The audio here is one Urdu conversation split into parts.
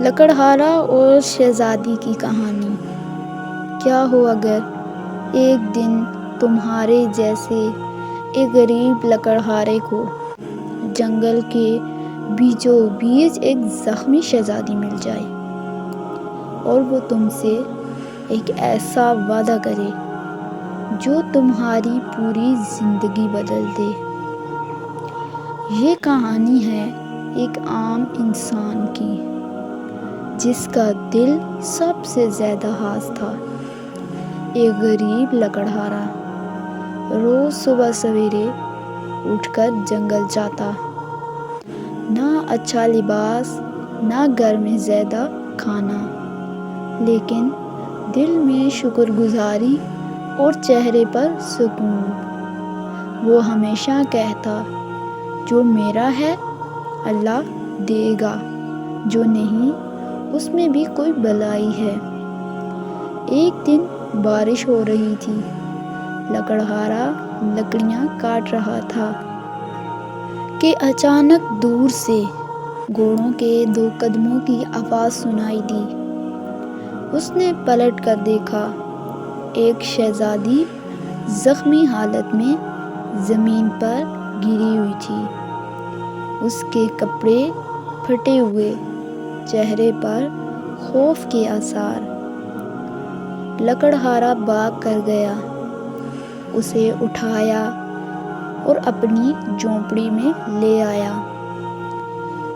لکڑہارا اور شہزادی کی کہانی۔ کیا ہو اگر ایک دن تمہارے جیسے ایک غریب لکڑہارے کو جنگل کے بیچوں بیچ ایک زخمی شہزادی مل جائے اور وہ تم سے ایک ایسا وعدہ کرے جو تمہاری پوری زندگی بدل دے۔ یہ کہانی ہے ایک عام انسان کی جس کا دل سب سے زیادہ حساس تھا۔ ایک غریب لکڑہارا روز صبح سویرے اٹھ کر جنگل جاتا، نہ اچھا لباس نہ گھر میں زیادہ کھانا، لیکن دل میں شکر گزاری اور چہرے پر سکون۔ وہ ہمیشہ کہتا، جو میرا ہے اللہ دے گا، جو نہیں اس میں بھی کوئی بھلائی ہے۔ ایک دن بارش ہو رہی تھی، لکڑہارا لکڑیاں کاٹ رہا تھا کہ اچانک دور سے گھوڑوں کے 2 قدموں کی آواز سنائی دی۔ اس نے پلٹ کر دیکھا، ایک شہزادی زخمی حالت میں زمین پر گری ہوئی تھی، اس کے کپڑے پھٹے ہوئے، چہرے پر خوف کے آثار۔ لکڑہارا بھاگ کر گیا، اسے اٹھایا اور اپنی جھونپڑی میں لے آیا۔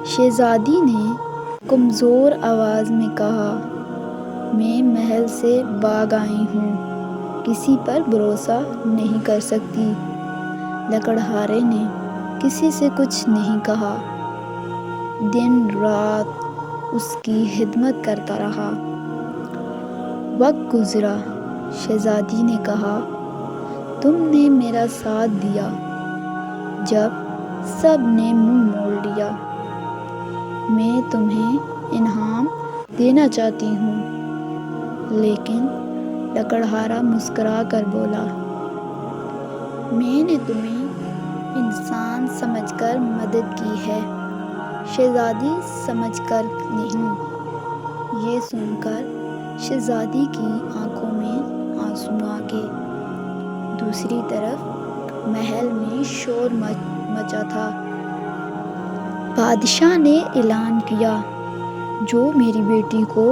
شہزادی نے کمزور آواز میں کہا، میں محل سے بھاگ آئی ہوں، کسی پر بھروسہ نہیں کر سکتی۔ لکڑہارے نے کسی سے کچھ نہیں کہا، دن رات اس کی خدمت کرتا رہا۔ وقت گزرا، شہزادی نے کہا، تم نے میرا ساتھ دیا جب سب نے منہ موڑ لیا، میں تمہیں انعام دینا چاہتی ہوں۔ لیکن لکڑہارا مسکرا کر بولا، میں نے تمہیں انسان سمجھ کر مدد کی ہے، شہزادی سمجھ کر نہیں۔ یہ سن کر شہزادی کی آنکھوں میں آنسو آ گئے۔ دوسری طرف محل میں شور مچا تھا۔ بادشاہ نے اعلان کیا، جو میری بیٹی کو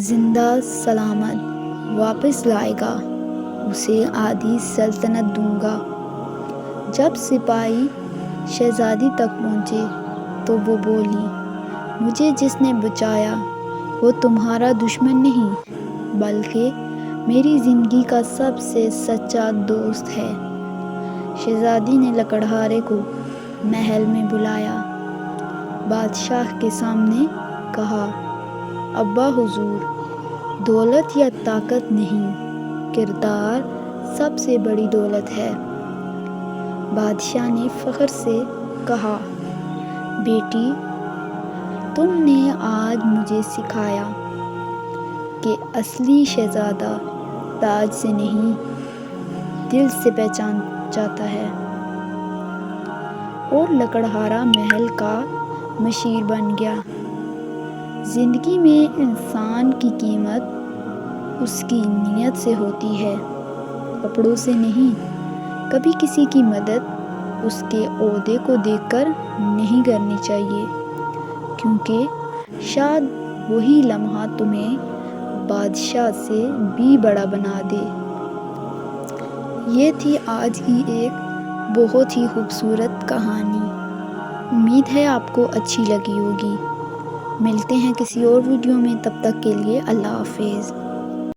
زندہ سلامت واپس لائے گا اسے آدھی سلطنت دوں گا۔ جب سپاہی شہزادی تک پہنچے تو وہ بولی، مجھے جس نے بچایا وہ تمہارا دشمن نہیں بلکہ میری زندگی کا سب سے سچا دوست ہے۔ شہزادی نے لکڑہارے کو محل میں بلایا، بادشاہ کے سامنے کہا، ابا حضور، دولت یا طاقت نہیں، کردار سب سے بڑی دولت ہے۔ بادشاہ نے فخر سے کہا، بیٹی، تم نے آج مجھے سکھایا کہ اصلی شہزادہ تاج سے نہیں دل سے پہچان جاتا ہے۔ اور لکڑہارا محل کا مشیر بن گیا۔ زندگی میں انسان کی قیمت اس کی نیت سے ہوتی ہے، کپڑوں سے نہیں۔ کبھی کسی کی مدد اس کے عہدے کو دیکھ کر نہیں کرنی چاہیے، کیونکہ شاید وہی لمحہ تمہیں بادشاہ سے بھی بڑا بنا دے۔ یہ تھی آج کی ایک بہت ہی خوبصورت کہانی۔ امید ہے آپ کو اچھی لگی ہوگی۔ ملتے ہیں کسی اور ویڈیو میں، تب تک کے لیے اللہ حافظ۔